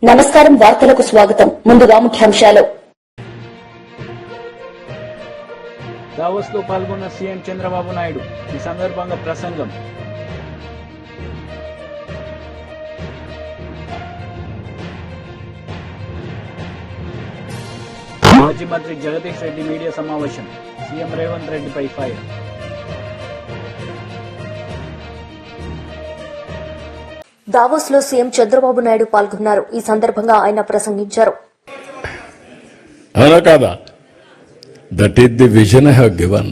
నమస్కారం, వార్తలకు స్వాగతం. ముందుగా ముఖ్యాంశాలు. దావోస్ లో పాల్గొన్న సీఎం చంద్రబాబు నాయుడు. ఈ సందర్భంగా ప్రసంగం. మాజీ మంత్రి జగదీష్ రెడ్డి మీడియా సమావేశం. సీఎం రేవంత్ రెడ్డిపై ఫైర్. దావోస్ లో సీఎం చంద్రబాబు నాయుడు పాల్గొన్నారు. ఈ సందర్భంగా ఆయన ప్రసంగించారు. అవునా కాదా? That is the vision I have given.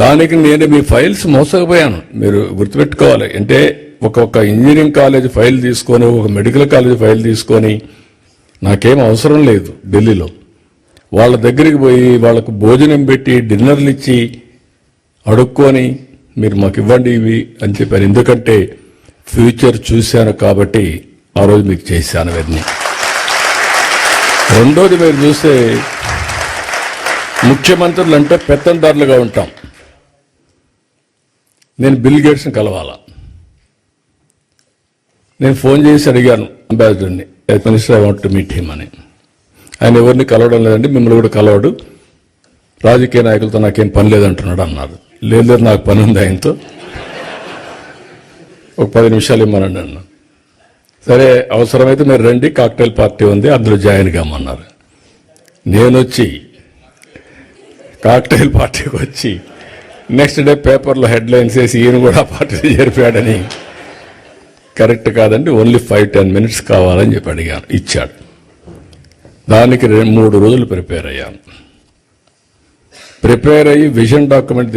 దానికి నేను మీ ఫైల్స్ మోసకపోయాను. మీరు గుర్తుపెట్టుకోవాలి. అంటే ఒక్కొక్క ఇంజనీరింగ్ కాలేజ్ ఫైల్ తీసుకొని, ఒక మెడికల్ కాలేజ్ ఫైల్ తీసుకొని, నాకేం అవసరం లేదు. ఢిల్లీలో వాళ్ళ దగ్గరికి పోయి వాళ్ళకు భోజనం పెట్టి డిన్నర్లు ఇచ్చి అడుక్కొని మీరు మాకు ఇవ్వండి ఇవి అని చెప్పాను. ఎందుకంటే ఫ్యూచర్ చూశాను కాబట్టి ఆ రోజు మీకు చేశాను అవన్నీ. రెండోది, మీరు చూస్తే ముఖ్యమంత్రులు అంటే పెత్తందారులుగా ఉంటాం. నేను బిల్ గేట్స్ని కలవాలా. నేను ఫోన్ చేసి అడిగాను అంబాసిడర్ని, minister I want to meet him అని. ఆయన ఎవరిని కలవడం లేదండి, మిమ్మల్ని కూడా కలవడు, రాజకీయ నాయకులతో నాకేం పని లేదంటున్నాడు అన్నారు. లేదు, నాకు పని ఉంది ఆయనతో, ఒక 10 నిమిషాలు ఇమ్మనండి అన్నా. సరే, అవసరమైతే మీరు రండి, కాక్టైల్ పార్టీ ఉంది, అందులో జాయిన్ కామన్నారు. నేను వచ్చి కాక్టైల్ పార్టీకి వచ్చి నెక్స్ట్ డే పేపర్లో హెడ్లైన్స్ వేసి ఈయన కూడా పార్టీలో చేరిపోయాడని. కరెక్ట్ కాదండి, ఓన్లీ 5-10 మినిట్స్ కావాలని చెప్పి అడిగాను. ఇచ్చాడు. దానికి 3 రోజులు ప్రిపేర్ అయ్యాను. ప్రిపేర్ అయ్యి విజన్ డాక్యుమెంట్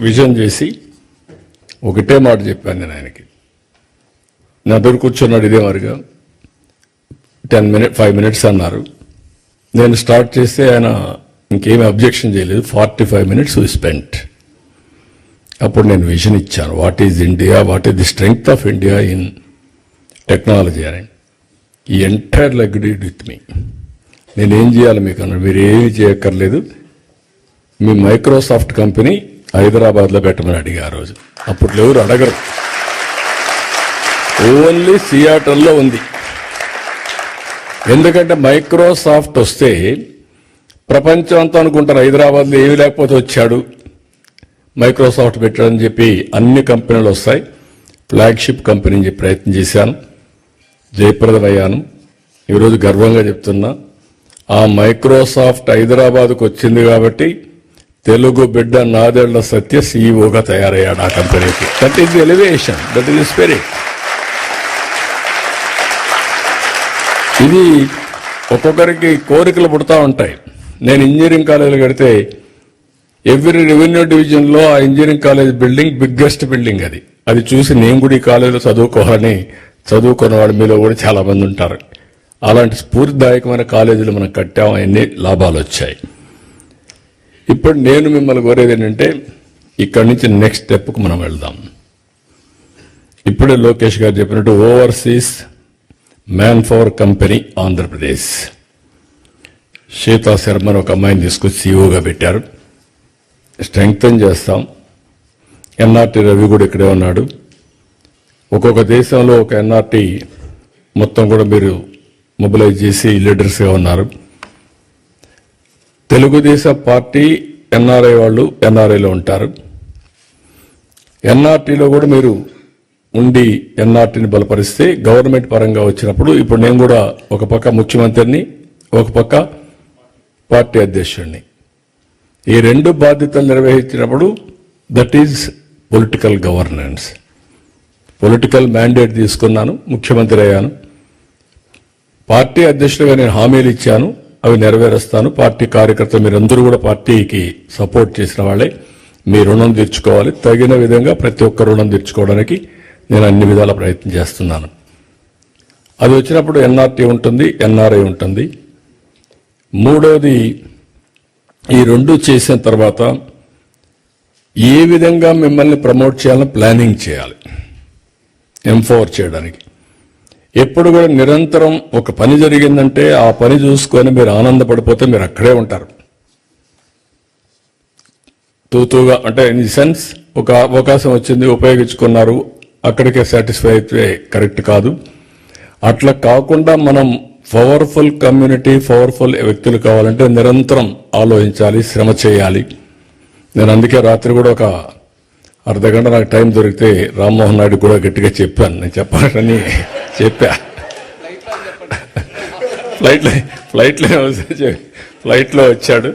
విజన్ చేసి ఒకటే మాట చెప్పాను నేను ఆయనకి. నా దగ్గర కూర్చున్నాడు ఇదే మరిగా. 5 మినిట్స్ అన్నారు. నేను స్టార్ట్ చేస్తే ఆయన ఇంకేమీ అబ్జెక్షన్ చేయలేదు. 45 మినిట్స్ వి స్పెంట్. అప్పుడు నేను విజన్ ఇచ్చాను. What is India, what is the strength of India in technology అని. ఈ ఎంటైర్ అగ్రీడ్ విత్ మీ. నేనేం చేయాలి మీకు అన్నాడు. మీరు ఏమీ చేయక్కర్లేదు, మీ మైక్రోసాఫ్ట్ కంపెనీ హైదరాబాద్లో పెట్టమని అడిగా ఆ రోజు. అప్పుడు ఎవరు అడగరు, ఓన్లీ సియాటల్లో ఉంది. ఎందుకంటే మైక్రోసాఫ్ట్ వస్తే ప్రపంచం అంతా అనుకుంటారు హైదరాబాద్లో ఏమి లేకపోతే వచ్చాడు, మైక్రోసాఫ్ట్ పెట్టాడని చెప్పి అన్ని కంపెనీలు వస్తాయి. ఫ్లాగ్షిప్ కంపెనీ అని చెప్పి ప్రయత్నం చేశాను, జయప్రదమయ్యాను. ఈరోజు గర్వంగా చెప్తున్నా, ఆ మైక్రోసాఫ్ట్ హైదరాబాద్కు వచ్చింది కాబట్టి తెలుగు బిడ్డ నాదెళ్ల సత్య సీఈఓగా తయారయ్యాడు ఆ కంపెనీకి. That is the elevation, that is the spirit. ఇది ఒక్కొక్కరికి కోరికలు పుడతా ఉంటాయి. నేను ఇంజనీరింగ్ కాలేజీలు కడితే ఎవ్రీ రెవెన్యూ డివిజన్లో ఆ engineering college building biggest building. అది చూసి నేను కూడా ఈ కాలేజీలో చదువుకోవాలని చదువుకున్న వాడి మీలో కూడా చాలా మంది ఉంటారు. అలాంటి స్ఫూర్తిదాయకమైన కాలేజీలు మనం కట్టాం, అన్ని లాభాలు వచ్చాయి. ఇప్పుడు నేను మిమ్మల్ని కోరేది ఏంటంటే, ఇక్కడి నుంచి నెక్స్ట్ స్టెప్కు మనం వెళ్దాం. ఇప్పుడే లోకేష్ గారు చెప్పినట్టు overseas manpower company Andhra Pradesh, Sita శర్మని ఒక అమ్మాయిని తీసుకొచ్చి సీఈఓగా పెట్టారు. స్ట్రెంగ్తన్ చేస్తాం. ఎన్ఆర్టీ రవి కూడా ఇక్కడే ఉన్నాడు. ఒక్కొక్క దేశంలో ఒక ఎన్ఆర్టీ మొత్తం కూడా మీరు మొబిలైజ్ చేసి లీడర్స్గా ఉన్నారు. తెలుగుదేశం పార్టీ ఎన్ఆర్ఐ వాళ్ళు ఎన్ఆర్ఐలో ఉంటారు. ఎన్ఆర్టీలో కూడా మీరు ఉండి ఎన్ఆర్టీని బలపరిస్తే గవర్నమెంట్ పరంగా వచ్చినప్పుడు, ఇప్పుడు నేను కూడా ఒక పక్క ముఖ్యమంత్రిని, ఒక పక్క పార్టీ అధ్యక్షుడిని, ఈ 2 బాధ్యతలు నిర్వహించినప్పుడు that is political governance. Political mandate తీసుకున్నాను, ముఖ్యమంత్రి అయ్యాను. పార్టీ అధ్యక్షుడిగా నేను హామీలు ఇచ్చాను, అవి నెరవేరుస్తాను. పార్టీ కార్యకర్తలు మీరందరూ కూడా పార్టీకి సపోర్ట్ చేసిన వాళ్ళే. మీ రుణం తీర్చుకోవాలి. తగిన విధంగా ప్రతి ఒక్క రుణం తీర్చుకోవడానికి నేను అన్ని విధాల ప్రయత్నం చేస్తున్నాను. అది వచ్చినప్పుడు ఎన్ఆర్టీ ఉంటుంది, ఎన్ఆర్ఐ ఉంటుంది. మూడోది, ఈ 2 చేసిన తర్వాత ఏ విధంగా మిమ్మల్ని ప్రమోట్ చేయాలని ప్లానింగ్ చేయాలి, ఎంపవర్ చేయడానికి. ఎప్పుడు కూడా నిరంతరం ఒక పని జరిగిందంటే ఆ పని చూసుకొని మీరు ఆనందపడిపోతే మీరు అక్కడే ఉంటారు. తూతూగా అంటే ఇన్ ది సెన్స్, ఒక అవకాశం వచ్చింది ఉపయోగించుకున్నారు, అక్కడికే సాటిస్ఫై అయితే కరెక్ట్ కాదు. అట్లా కాకుండా మనం పవర్ఫుల్ కమ్యూనిటీ, పవర్ఫుల్ వ్యక్తులు కావాలంటే నిరంతరం ఆలోచించాలి, శ్రమ చేయాలి. నేను అందుకే రాత్రి కూడా ఒక అర్ధగంట నాకు టైం దొరికితే రామ్మోహన్ నాయుడు కూడా గట్టిగా చెప్పాను. నేను చెప్పాలని చెప్పా. ఫ్లైట్లో వచ్చాడు.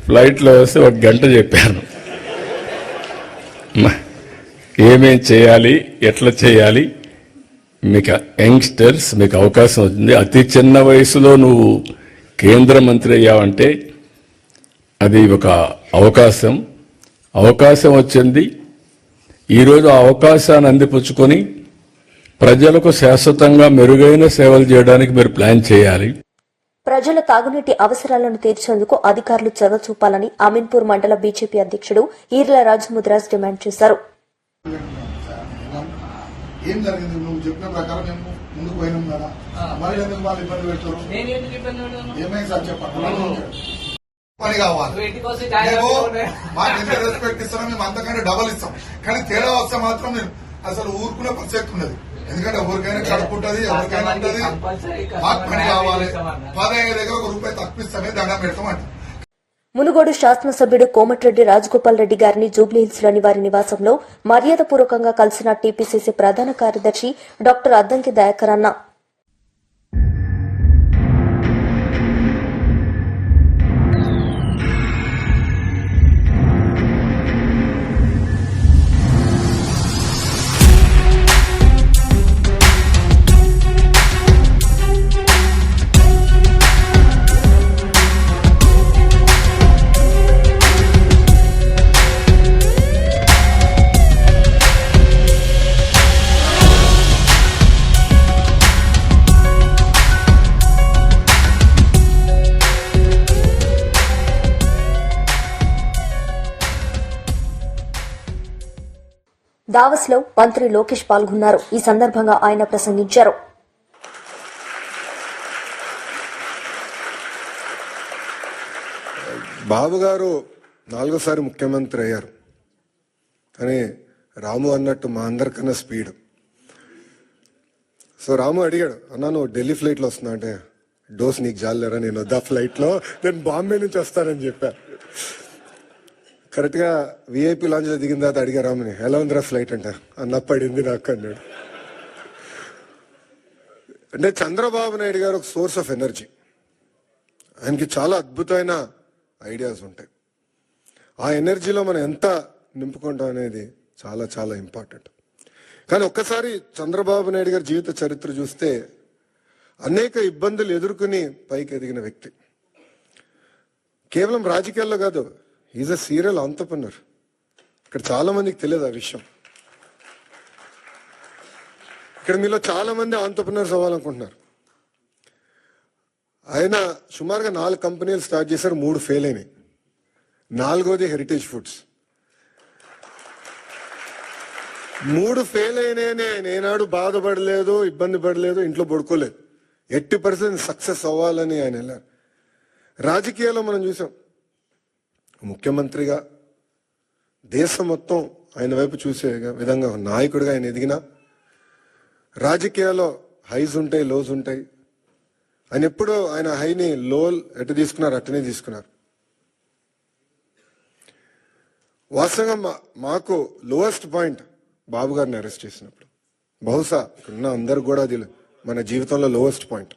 ఫ్లైట్లో వస్తే ఒక గంట చెప్పాను ఏమేం చేయాలి, ఎట్లా చేయాలి. మీకు యంగ్స్టర్స్, మీకు అవకాశం వచ్చింది. అతి చిన్న వయసులో నువ్వు కేంద్ర మంత్రి అయ్యావంటే అది ఒక అవకాశం వచ్చింది. ఈరోజు ఆ అవకాశాన్ని అందిపుచ్చుకొని ప్రజలకు శాశ్వతంగా మెరుగైన సేవలు చేయడానికి మీరు ప్లాన్ చేయాలి. ప్రజల తాగునీటి అవసరాలను తీర్చేందుకు అధికారులు చొరవ చూపాలని అమీన్పూర్ మండల బీజేపీ అధ్యక్షుడు ఈర్ల రాజముద్రాజ్ డిమాండ్ చేశారు. ఏం జరిగింది? నువ్వు చెప్పిన ప్రకారం మేము ముందుకు పోయినాం కదా, మరి ఎందుకు వాళ్ళు ఇబ్బంది పెడతారు? ఏమైంది సార్ చెప్పండి. పని కావాలి, మేము మాకు ఎంత రెస్పెక్ట్ ఇస్తామో మేము అంతకంటే డబల్ ఇస్తాం. కానీ తేడా వస్తే మాత్రం నేను అసలు ఊరుకునే పరిస్థితి ఉన్నది. ఎందుకంటే ఎవరికైనా కడుపుంటది, ఎవరికైనా ఉంటది. మాకు పని కావాలి. 15 దగ్గర ₹1 తప్పిస్తామే దండం పెడతాం అంట. మునుగోడు శాసనసభ్యుడు కోమటిరెడ్డి రాజగోపాల్ రెడ్డి గారిని జూబ్లీహిల్స్లోని వారి నివాసంలో మర్యాదపూర్వకంగా కలిసిన టీపీసీసీ ప్రధాన కార్యదర్శి డాక్టర్ అద్దంకి దయాకర్ అన్న. దావస్ లో మంత్రి లోకేష్ పాల్గొన్నారు. ఈ సందర్భంగా ఆయన ప్రసంగించారు. బాబు గారు 4సారి ముఖ్యమంత్రి అయ్యారు. కానీ రాము అన్నట్టు మా అందరికన్నా స్పీడ్. సో రాము అడిగాడు, అన్నా నువ్వు ఢిల్లీ ఫ్లైట్లో వస్తున్నా అంటే, డోస్ నీకు జాలేరా, నేను వద్దా ఫ్లైట్లో, నేను బాంబే నుంచి వస్తానని చెప్పా. కరెక్ట్ గా విఐపి లాంచ్ లో దిగిన తర్వాత అడిగా రాముని, ఎలా ఉందిరా ఫ్లైట్ అంట, అన్న పడింది నాకు అన్నాడు. అంటే చంద్రబాబు నాయుడు గారు ఒక సోర్స్ ఆఫ్ ఎనర్జీ. ఆయనకి చాలా అద్భుతమైన ఐడియాస్ ఉంటాయి. ఆ ఎనర్జీలో మనం ఎంత నింపుకుంటాం అనేది చాలా చాలా ఇంపార్టెంట్. కానీ ఒక్కసారి చంద్రబాబు నాయుడు గారి జీవిత చరిత్ర చూస్తే అనేక ఇబ్బందులు ఎదుర్కొని పైకి ఎదిగిన వ్యక్తి. కేవలం రాజకీయాల్లో కాదు, ఈజ్ అ సీరియల్ ఆంటర్‌ప్రెన్యూర్. ఇక్కడ చాలా మందికి తెలియదు ఆ విషయం. ఇక్కడ మీలో చాలా మంది ఆంటర్‌ప్రెన్యూర్స్ అవ్వాలనుకుంటున్నారు. ఆయన సుమారుగా 4 కంపెనీలు స్టార్ట్ చేశారు, 3 ఫెయిల్ అయినాయి. 4వది హెరిటేజ్ ఫుడ్స్. 3 ఫెయిల్ అయినాయని ఆయన ఏనాడు బాధపడలేదు, ఇబ్బంది పడలేదు, ఇంట్లో పడుకోలేదు. 80% సక్సెస్ అవ్వాలని ఆయన వెళ్ళారు. రాజకీయాల్లో మనం చూసాం, ముఖ్యమంత్రిగా దేశం మొత్తం ఆయన వైపు చూసే విధంగా నాయకుడిగా ఆయన ఎదిగిన, రాజకీయాల్లో హైస్ ఉంటాయి, లోస్ ఉంటాయి. ఆయన ఎప్పుడూ ఆయన హైని లో ఎటు తీసుకున్నారు అట్టనే తీసుకున్నారు. వాస్తవంగా మాకు లోయెస్ట్ పాయింట్ బాబు గారిని అరెస్ట్ చేసినప్పుడు, బహుశా ఇక్కడున్న అందరు కూడా అది మన జీవితంలో లోయెస్ట్ పాయింట్.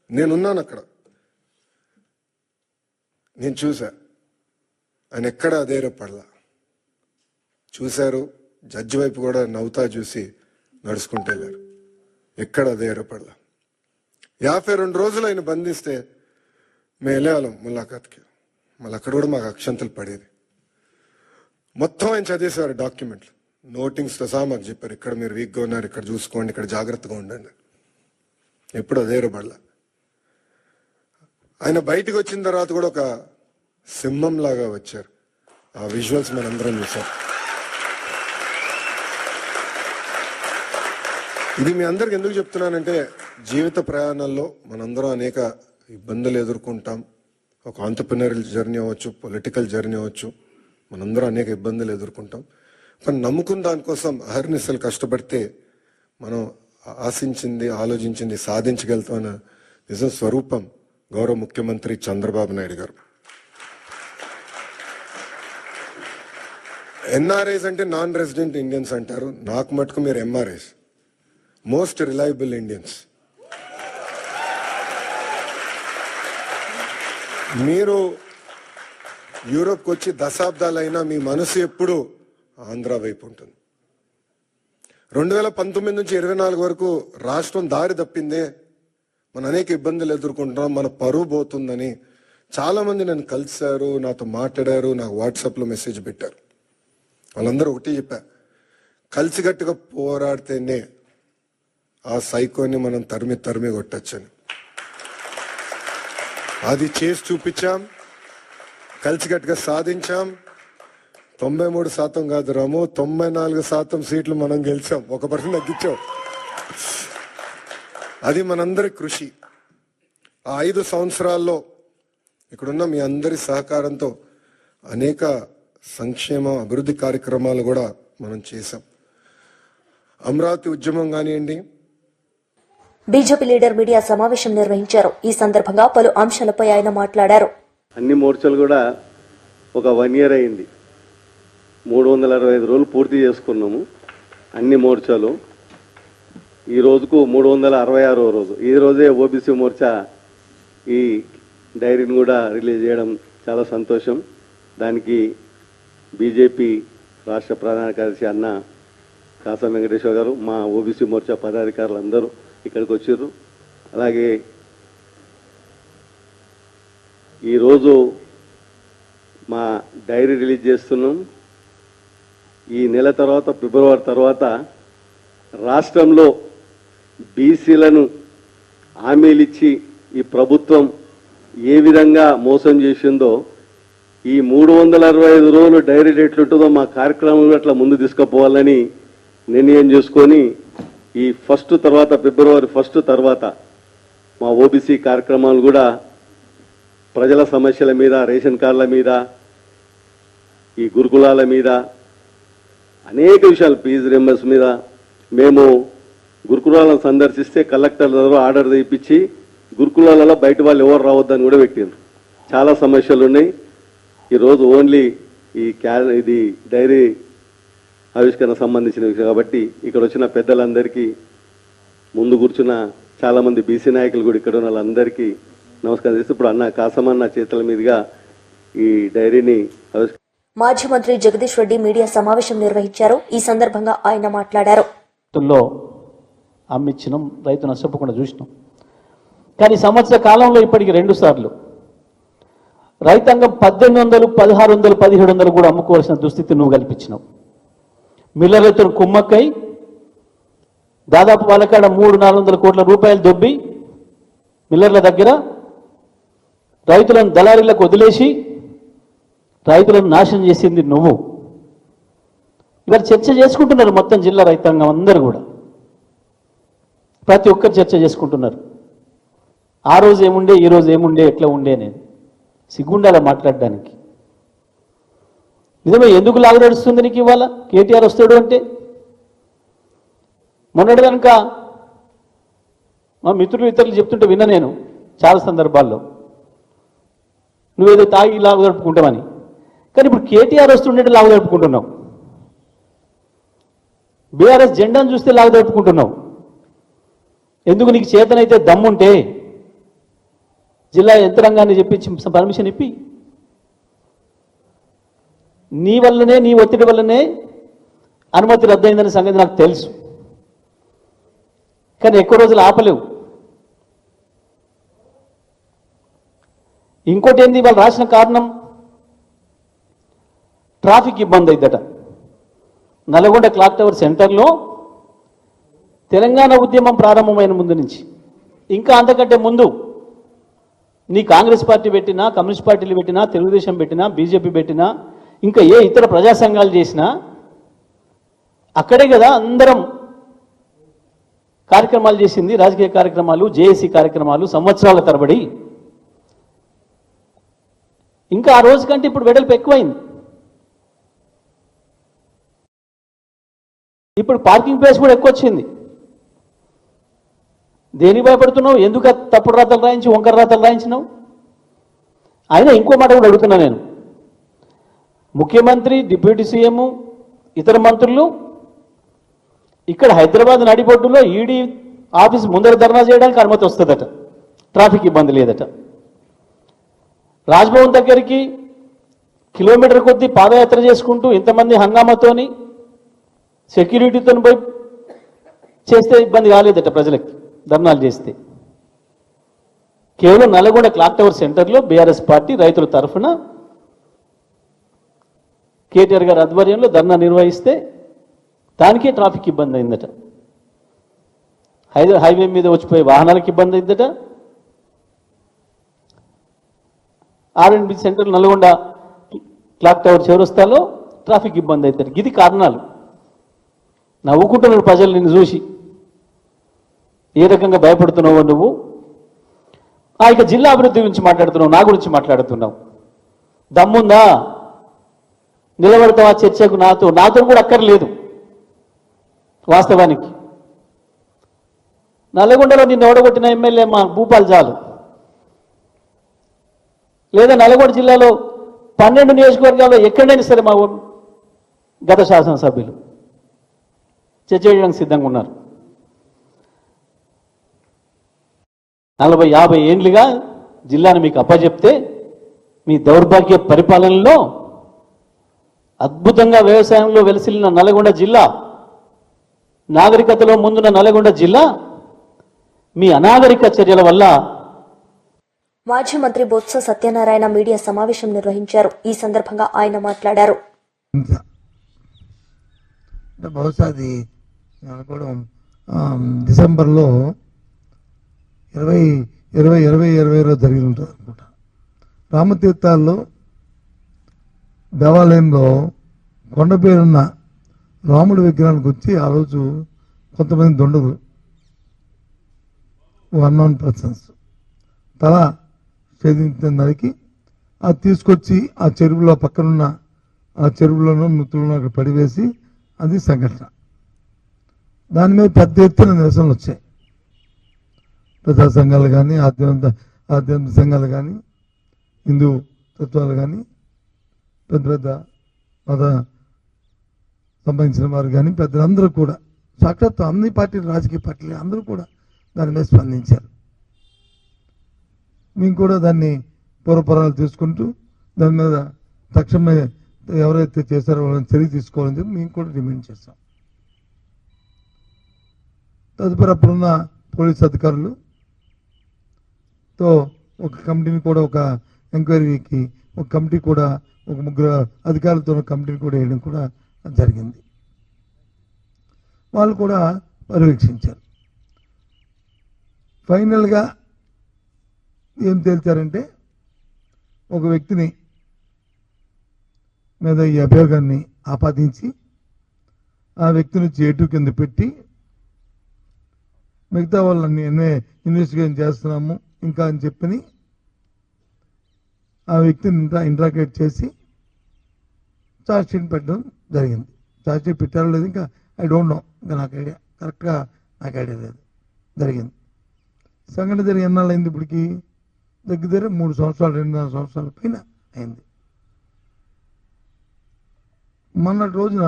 నేనున్నాను అక్కడ, నేను చూసా. ఆయన ఎక్కడ అధైర్యపడలా. చూశారు, జడ్జి వైపు కూడా నవ్వుతా చూసి నడుచుకుంటూ వెళ్ళారు. ఎక్కడ అధైర్యపడలా. 52 రోజులు ఆయన బంధిస్తే మేము వెళ్ళేవాళ్ళం ములాఖాత్కి. మళ్ళీ అక్కడ కూడా మాకు అక్షంతలు పడేది. మొత్తం ఆయన చదివేశారు డాక్యుమెంట్లు, నోటింగ్స్తో సహా మాకు చెప్పారు, ఇక్కడ మీరు వీక్గా ఉన్నారు, ఇక్కడ చూసుకోండి, ఇక్కడ జాగ్రత్తగా ఉండండి. ఎప్పుడు అధైర్యపడలా. ఆయన బయటకు వచ్చిన తర్వాత కూడా ఒక సింహం లాగా వచ్చారు. ఆ విజువల్స్ మనందరం చూసాం. ఇది మీ అందరికి ఎందుకు చెప్తున్నానంటే, జీవిత ప్రయాణాల్లో మనందరం అనేక ఇబ్బందులు ఎదుర్కొంటాం. ఒక ఆంటర్‌ప్రెన్యూరియల్ జర్నీ అవ్వచ్చు, పొలిటికల్ జర్నీ అవ్వచ్చు, మనందరం అనేక ఇబ్బందులు ఎదుర్కొంటాం. కానీ నమ్ముకున్న దానికోసం అహర్నిశలు కష్టపడితే మనం ఆశించింది ఆలోచించింది సాధించగలుగుతామన్న నిజం స్వరూపం గౌరవ ముఖ్యమంత్రి చంద్రబాబు నాయుడు గారు. ఎన్ఆర్ఐస్ అంటే నాన్ రెసిడెంట్ ఇండియన్స్ అంటారు, నాకు మటుకు మీరు ఎంఆర్ఐస్, మోస్ట్ రిలయబుల్ ఇండియన్స్. మీరు యూరోప్కి వచ్చి దశాబ్దాలైనా మీ మనసు ఎప్పుడు ఆంధ్ర వైపు ఉంటుంది. 2019 నుంచి 24 వరకు రాష్ట్రం దారి తప్పిందే, మనం అనేక ఇబ్బందులు ఎదుర్కొంటున్నాం, మన పరువు పోతుందని చాలా మంది నన్ను కలిశారు, నాతో మాట్లాడారు, నాకు వాట్సాప్లో మెసేజ్ పెట్టారు. వాళ్ళందరూ ఒకటి చెప్పా, కలిసికట్టుగా పోరాడితేనే ఆ సైకోని మనం తరిమి కొట్టచ్చని. అది చేసి చూపించాం, కలిసికట్టుగా సాధించాం. 93% కాదు రాము, 94% సీట్లు మనం గెలిచాం, 1% తగ్గించాం. అది మనందరి కృషి. ఆ 5 సంవత్సరాల్లో ఇక్కడున్న మీ అందరి సహకారంతో అనేక సంక్షేమ అభివృద్ధి కార్యక్రమాలు కూడా మనం చేశాం. అమరావతి ఉద్యమం కానివ్వండి. బీజేపీ లీడర్ మీడియా సమావేశం నిర్వహించారు. ఈ సందర్భంగా పలు అంశాలపై ఆయన మాట్లాడారు. అన్ని మోర్చాలు కూడా ఒక 1 year అయింది, 365 రోజులు పూర్తి చేసుకున్నాము అన్ని మోర్చాలు. ఈ రోజుకు 366వ రోజు. ఈ రోజే ఓబీసీ మోర్చా ఈ డైరీని కూడా రిలీజ్ చేయడం చాలా సంతోషం. దానికి బీజేపీ రాష్ట్ర ప్రధాన కార్యదర్శి అన్న కాసం వెంకటేశ్వర గారు, మా ఓబీసీ మోర్చా పదాధికారులు అందరూ ఇక్కడికి వచ్చారు. అలాగే ఈరోజు మా డైరీ రిలీజ్ చేస్తున్నాం. ఈ నెల తర్వాత, ఫిబ్రవరి తర్వాత రాష్ట్రంలో బీసీలను హామీలిచ్చి ఈ ప్రభుత్వం ఏ విధంగా మోసం చేసిందో, ఈ 365 రోజులు డైరీ ఎట్లుంటుందో మా కార్యక్రమం అట్లా ముందు తీసుకుపోవాలని నిర్ణయం చేసుకొని ఈ ఫిబ్రవరి 1 తర్వాత మా ఓబీసీ కార్యక్రమాలు కూడా ప్రజల సమస్యల మీద, రేషన్ కార్డుల మీద, ఈ గురుకులాల మీద, అనేక విషయాలు, ఫీజు రింబర్స్ మీద మేము గురుకులాలను సందర్శిస్తే కలెక్టర్ ద్వారా ఆర్డర్ తెప్పించి గురుకులాలలో బయట వాళ్ళు ఎవరు రావద్దని కూడా పెట్టిండ్రు. చాలా సమస్యలు ఉన్నాయి. ఈరోజు ఓన్లీ ఇది డైరీ ఆవిష్కరణ సంబంధించిన విషయం కాబట్టి ఇక్కడ వచ్చిన పెద్దలందరికీ, ముందు కూర్చున్న చాలామంది బీసీ నాయకులు కూడా ఇక్కడ ఉన్న వాళ్ళందరికీ నమస్కారం చేస్తూ ఇప్పుడు అన్న కాసమన్న చేతుల మీదుగా ఈ డైరీని మాజీ మంత్రి జగదీష్ రెడ్డి మీడియా సమావేశం నిర్వహించారు. ఈ సందర్భంగా ఆయన మాట్లాడారు. అమ్మిచ్చినాం, రైతు నష్టపోకుండా చూసినాం. కానీ సంవత్సర కాలంలో ఇప్పటికి 2 సార్లు రైతాంగం 1800, 1600, 1700 కూడా అమ్ముకోవాల్సిన దుస్థితి నువ్వు కల్పించినావు. మిల్లర్లతో కుమ్మక్కై దాదాపు వాళ్ళకాడ 300-400 కోట్ల రూపాయలు దొబ్బి మిల్లర్ల దగ్గర రైతులను దళారీలకు వదిలేసి రైతులను నాశనం చేసింది నువ్వు. ఇవాళ చర్చ చేసుకుంటున్నారు మొత్తం జిల్లా రైతాంగం అందరూ కూడా, ప్రతి ఒక్కరు చర్చ చేసుకుంటున్నారు. ఆ రోజు ఏముండే, ఈ రోజు ఏముండే, ఎట్లా ఉండే అనేది సిగ్గుండాల మాట్లాడడానికి. నిజమే, ఎందుకు లాగు నడుస్తుంది నీకు ఇవాళ? కేటీఆర్ వస్తాడు అంటే మొన్నటి కనుక మా మిత్రులు ఇతరులు చెప్తుంటే విన్నా నేను చాలా సందర్భాల్లో, నువ్వేదో తాగి లాగు జరుపుకుంటామని. కానీ ఇప్పుడు కేటీఆర్ వస్తుండే లాగు జరుపుకుంటున్నావు, బీఆర్ఎస్ జెండాను చూస్తే లాగు జరుపుకుంటున్నావు. ఎందుకు? నీకు చేతనైతే దమ్ముంటే జిల్లా యంత్రాంగాన్ని చెప్పించి పర్మిషన్ ఇప్పి, నీ వల్లనే, నీ ఒత్తిడి వల్లనే అనుమతి రద్దయిందనే సంగతి నాకు తెలుసు. కానీ ఎక్కువ రోజులు ఆపలేవు. ఇంకోటి ఏంది, వాళ్ళు రాసిన కారణం ట్రాఫిక్ ఇబ్బంది అయిద్దట. నల్గొండ క్లాక్ టవర్ సెంటర్లో తెలంగాణ ఉద్యమం ప్రారంభమైన ముందు నుంచి, ఇంకా అంతకంటే ముందు నీ కాంగ్రెస్ పార్టీ పెట్టినా, కమ్యూనిస్ట్ పార్టీలు పెట్టినా, తెలుగుదేశం పెట్టినా, బీజేపీ పెట్టినా, ఇంకా ఏ ఇతర ప్రజా సంఘాలు చేసినా అక్కడే కదా అందరం కార్యక్రమాలు చేసింది, రాజకీయ కార్యక్రమాలు, జేఏసీ కార్యక్రమాలు సంవత్సరాల తరబడి. ఇంకా ఆ రోజు కంటే ఇప్పుడు వెడల్పు ఎక్కువైంది. ఇప్పుడు పార్కింగ్ ప్లేస్ కూడా ఎక్కువ వచ్చింది. దేనికి భయపడుతున్నావు? ఎందుకు తప్పుడు రాతలు రాయించి వంకర రాతలు రాయించినావు? అయినా ఇంకో మాట కూడా అడుగుతున్నా నేను, ముఖ్యమంత్రి, డిప్యూటీ సీఎం, ఇతర మంత్రులు ఇక్కడ హైదరాబాద్ నడిబొడ్డులో ఈడీ ఆఫీస్ ముందర ధర్నా చేయడానికి అనుమతి వస్తుందట, ట్రాఫిక్ ఇబ్బంది లేదట. రాజ్భవన్ దగ్గరికి కిలోమీటర్ కొద్దీ పాదయాత్ర చేసుకుంటూ ఇంతమంది హంగామాతోని సెక్యూరిటీతో పోయి చేస్తే ఇబ్బంది కాలేదట ప్రజలకి ధర్నాలు చేస్తే. కేవలం నల్గొండ క్లాక్ టవర్ సెంటర్లో బీఆర్ఎస్ పార్టీ రైతుల తరఫున కేటీఆర్ గారి ఆధ్వర్యంలో ధర్నా నిర్వహిస్తే దానికే ట్రాఫిక్ ఇబ్బంది అయిందట. హైవే మీద వచ్చిపోయే వాహనాలకు ఇబ్బంది అయిందట. ఆర్ఎండ్బి సెంటర్ నల్గొండ క్లాక్ టవర్ చౌరస్తాలో ట్రాఫిక్ ఇబ్బంది అవుతారు. ఇది కారణాలు. నవ్వుకుంటున్నారు ప్రజలు నిన్ను చూసి, ఏ రకంగా భయపడుతున్నావు నువ్వు. ఇక జిల్లా అభివృద్ధి గురించి మాట్లాడుతున్నావు, నా గురించి మాట్లాడుతున్నావు. దమ్ముందా? నిలబడతావా చర్చకు? నాతో కూడా అక్కర్లేదు. వాస్తవానికి నల్గొండలో నిన్ను ఓడగొట్టిన ఎమ్మెల్యే మా భూపాల్ చాలు, లేదా నల్గొండ జిల్లాలో 12 నియోజకవర్గాల్లో ఎక్కడైనా సరే మా గత శాసనసభ్యులు చర్చ చేయడానికి సిద్ధంగా ఉన్నారు. 40-50 ఏండ్లుగా జిల్లాను మీకు అప్పచెప్తే మీ దౌర్భాగ్య పరిపాలనలో అద్భుతంగా వ్యవసాయంలో వెలసిల్లిన నల్గొండ జిల్లా, నాగరికతలో ముందున్న నల్గొండ జిల్లా మీ అనాగరిక చర్యల వల్ల. మాజీ మంత్రి బొత్స సత్యనారాయణ మీడియా సమావేశం నిర్వహించారు. ఈ సందర్భంగా ఆయన మాట్లాడారు. బహుశా అది అనుకోవడం డిసెంబర్లో 2020 జరిగి ఉంటుంది అనుకుంటా. రామతీర్థాల్లో దేవాలయంలో కొండ పేరున్న రాముడి విగ్రహానికి వచ్చి ఆ రోజు కొంతమంది దొండలు, అన్నోన్ పర్సన్స్ తల ఛేదించడానికి అది తీసుకొచ్చి ఆ చెరువులో పక్కనున్న ఆ చెరువులోనూ నృత్తులను అక్కడ పడివేసి అది సంఘటన. దాని మీద పెద్ద ఎత్తున నిరసనలు వచ్చాయి. ప్రజా సంఘాలు కానీ, ఆధ్యాత్మిక సంఘాలు కానీ, హిందూ తత్వాలు కానీ, పెద్ద పెద్ద మత సంబంధించిన వారు కానీ, పెద్దలందరూ కూడా, సాక్షాత్ అన్ని పార్టీలు, రాజకీయ పార్టీలు అందరూ కూడా దాని మీద స్పందించారు. మేము కూడా దాన్ని పూర్వపరాలు తీసుకుంటూ దాని మీద తక్షణమే ఎవరైతే చేశారో వాళ్ళని చర్య తీసుకోవాలని చెప్పి మేము కూడా డిమాండ్ చేస్తాం. తదుపరి అప్పుడున్న పోలీస్ అధికారులతో ఒక కమిటీని కూడా, ఒక ఎంక్వైరీకి ఒక కమిటీ కూడా, ఒక 3 అధికారులతో కమిటీని కూడా వేయడం కూడా జరిగింది. వాళ్ళు కూడా పర్యవేక్షించారు. ఫైనల్గా ఏం తేల్చారంటే, ఒక వ్యక్తిని మీద ఈ అభియోగాన్ని ఆపాదించి ఆ వ్యక్తిని చేటు కింద పెట్టి మిగతా వాళ్ళని ఇన్వెస్టిగేషన్ చేస్తున్నాము ఇంకా అని చెప్పి ఆ వ్యక్తిని ఇంట్రాగేట్ చేసి ఛార్జ్షీట్ పెట్టడం జరిగింది. ఛార్జ్షీట్ పెట్టారో లేదు ఇంకా ఐ డోంట్ నో, ఇంకా నాకు ఐడియా కరెక్ట్గా నాకు ఐడియా లేదు. జరిగింది. సంఘటన జరిగి ఎన్నాళ్ళు అయింది? ఇప్పటికి దగ్గర 3 సంవత్సరాలు, 2.5 సంవత్సరాల పైన అయింది. మొన్నటి రోజున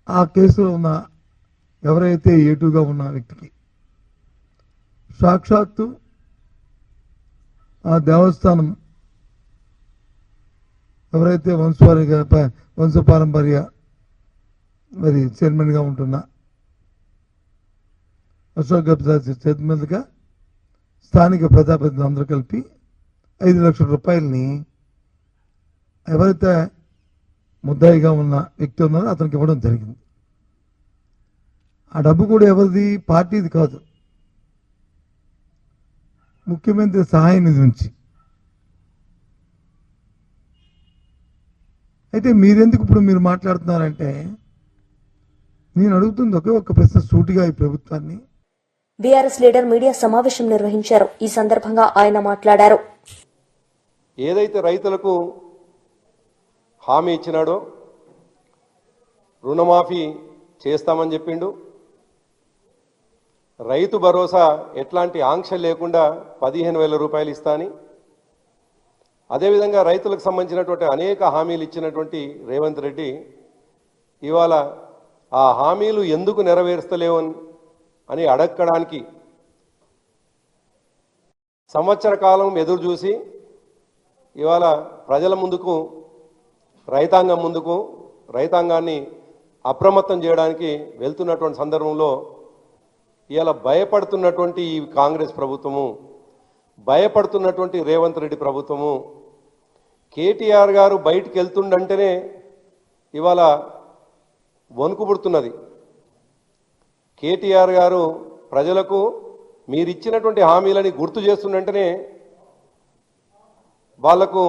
ఆ కేసులో ఉన్న ఎవరైతే ఏటుగా ఉన్న వ్యక్తికి సాక్షాత్తు ఆ దేవస్థానం ఎవరైతే వంశపారంపర్య మరి చైర్మన్గా ఉంటున్న అశోక్ గజపతి చేతి మీదుగా స్థానిక ప్రజాప్రతినిధులు అందరూ కలిపి 5 లక్షల రూపాయలని ఎవరైతే ముద్దాయిగా ఉన్న వ్యక్తి ఉన్నారో అతనికి ఇవ్వడం జరిగింది. ఆ డబ్బు కూడా ఎవరిది? పార్టీది కాదు, ముఖ్యమంత్రి సహాయ నిధి నుంచి. అయితే మీరెందుకు ఇప్పుడు మీరు మాట్లాడుతున్నారంటే, నేను అడుగుతుంది ఒకే ఒక్క ప్రశ్న సూటిగా ఈ ప్రభుత్వాన్ని. బీఆర్ఎస్ లీడర్ మీడియా సమావేశం నిర్వహించారు. ఈ సందర్భంగా ఆయన మాట్లాడారు. ఏదైతే రైతులకు హామీ ఇచ్చినాడో, రుణమాఫీ చేస్తామని చెప్పిండు, రైతు భరోసా ఎట్లాంటి ఆంక్ష లేకుండా 15,000 రూపాయలు ఇస్తాని, అదేవిధంగా రైతులకు సంబంధించినటువంటి అనేక హామీలు ఇచ్చినటువంటి రేవంత్ రెడ్డి ఇవాళ ఆ హామీలు ఎందుకు నెరవేరుస్తలేవు అని అడగడానికి సంవత్సర కాలం ఎదురు చూసి ఇవాళ ప్రజల ముందుకు, రైతాంగం ముందుకు, రైతాంగాన్ని అప్రమత్తం చేయడానికి వెళ్తున్నటువంటి సందర్భంలో ఇవాళ భయపడుతున్నటువంటి ఈ కాంగ్రెస్ ప్రభుత్వము, భయపడుతున్నటువంటి రేవంత్ రెడ్డి ప్రభుత్వము, కేటీఆర్ గారు బయటికి వెళ్తుండంటేనే ఇవాళ వణుకు పుడుతున్నది. కేటీఆర్ గారు ప్రజలకు మీరిచ్చినటువంటి హామీలని గుర్తు చేస్తుండంటేనే వాళ్లకు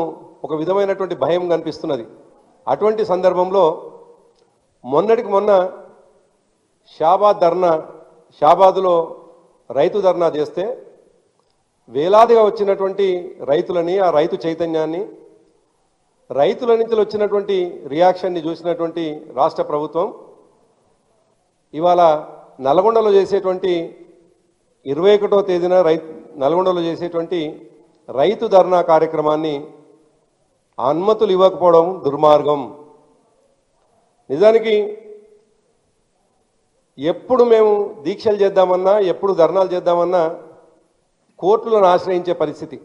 ఒక విధమైనటువంటి భయం కనిపిస్తున్నది. అటువంటి సందర్భంలో మొన్నటికి మొన్న షాబాద్లో రైతు ధర్నా చేస్తే వేలాదిగా వచ్చినటువంటి రైతులని, ఆ రైతు చైతన్యాన్ని, రైతుల నుంచి వచ్చినటువంటి రియాక్షన్ని చూసినటువంటి రాష్ట్ర ప్రభుత్వం ఇవాళ నల్గొండలో చేసేటువంటి 21వ తేదీన నల్గొండలో చేసేటువంటి రైతు ధర్నా కార్యక్రమాన్ని అనుమతులు ఇవ్వకపోవడం దుర్మార్గం. నిజానికి ఎప్పుడు మేము దీక్షలు చేద్దామన్నా, ఎప్పుడు ధర్నాలు చేద్దామన్నా కోర్టులను ఆశ్రయించే పరిస్థితి.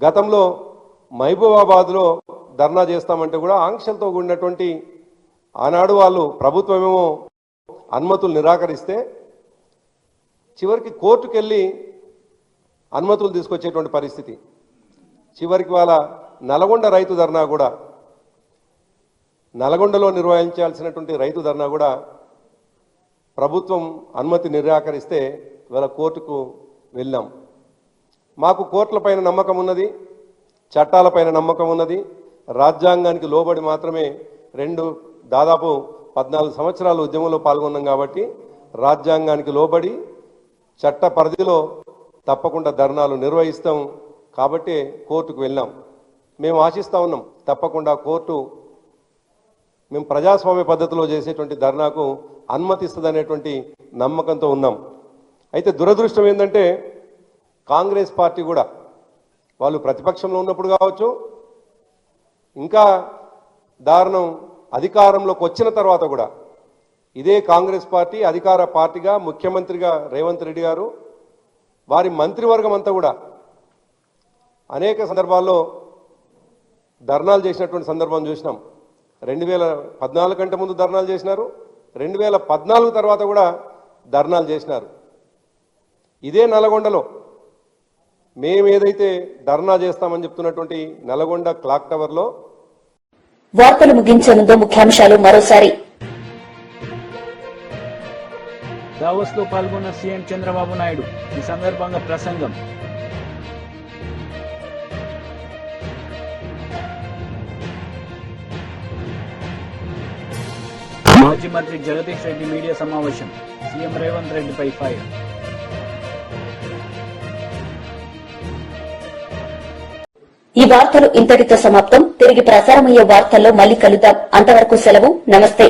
గతంలో మహబూబాబాద్లో ధర్నా చేస్తామంటే కూడా ఆంక్షలతో కూడినటువంటి ఆనాడు వాళ్ళు ప్రభుత్వమేమో అనుమతులు నిరాకరిస్తే చివరికి కోర్టుకు వెళ్ళి అనుమతులు తీసుకొచ్చేటువంటి పరిస్థితి. చివరికి వాళ్ళ నల్గొండ రైతు ధర్నా కూడా, నల్గొండలో నిర్వహించాల్సినటువంటి రైతు ధర్నా కూడా ప్రభుత్వం అనుమతి నిరాకరిస్తే ఇవాళ కోర్టుకు వెళ్ళాం. మాకు కోర్టులపైన నమ్మకం ఉన్నది, చట్టాలపైన నమ్మకం ఉన్నది. రాజ్యాంగానికి లోబడి మాత్రమే దాదాపు 14 సంవత్సరాలు ఉద్యమంలో పాల్గొన్నాం కాబట్టి రాజ్యాంగానికి లోబడి చట్ట పరిధిలో తప్పకుండా ధర్నాలు నిర్వహిస్తాం. కాబట్టి కోర్టుకు వెళ్ళాం. మేము ఆశిస్తా ఉన్నాం తప్పకుండా కోర్టు మేము ప్రజాస్వామ్య పద్ధతిలో చేసేటువంటి ధర్నాకు అనుమతిస్తుందనేటువంటి నమ్మకంతో ఉన్నాం. అయితే దురదృష్టం ఏంటంటే కాంగ్రెస్ పార్టీ కూడా వాళ్ళు ప్రతిపక్షంలో ఉన్నప్పుడు కావచ్చు, ఇంకా దారుణం అధికారంలోకి వచ్చిన తర్వాత కూడా ఇదే కాంగ్రెస్ పార్టీ అధికార పార్టీగా, ముఖ్యమంత్రిగా రేవంత్ రెడ్డి గారు, వారి మంత్రివర్గం అంతా కూడా అనేక సందర్భాల్లో ధర్నాలు చేసినటువంటి సందర్భం చూసినాం. 2014 కంటే ముందు ధర్నాలు చేసినారు, 2014 తర్వాత కూడా ధర్నాలు చేసినారు. ఇదే నల్గొండలో మేము ఏదైతే ధర్నా చేస్తామని చెప్తున్నటువంటి నల్గొండ క్లాక్ టవర్లో. వార్తలు ముగించే ముందు ముఖ్యాంశాలు మరోసారి. దావోస్ లో పాల్గొన్న సీఎం చంద్రబాబు నాయుడు, ఈ సందర్భంగా ప్రసంగం. మాజీ మంత్రి జగదీష్ రెడ్డి మీడియా సమావేశం, సీఎం రేవంత్ రెడ్డిపై ఫైర్. ఈ వార్తలు ఇంతటితో సమాప్తం. తిరిగి ప్రసారమయ్యే వార్తల్లో మళ్లీ కలుద్దాం. అంతవరకు సెలవు. నమస్తే.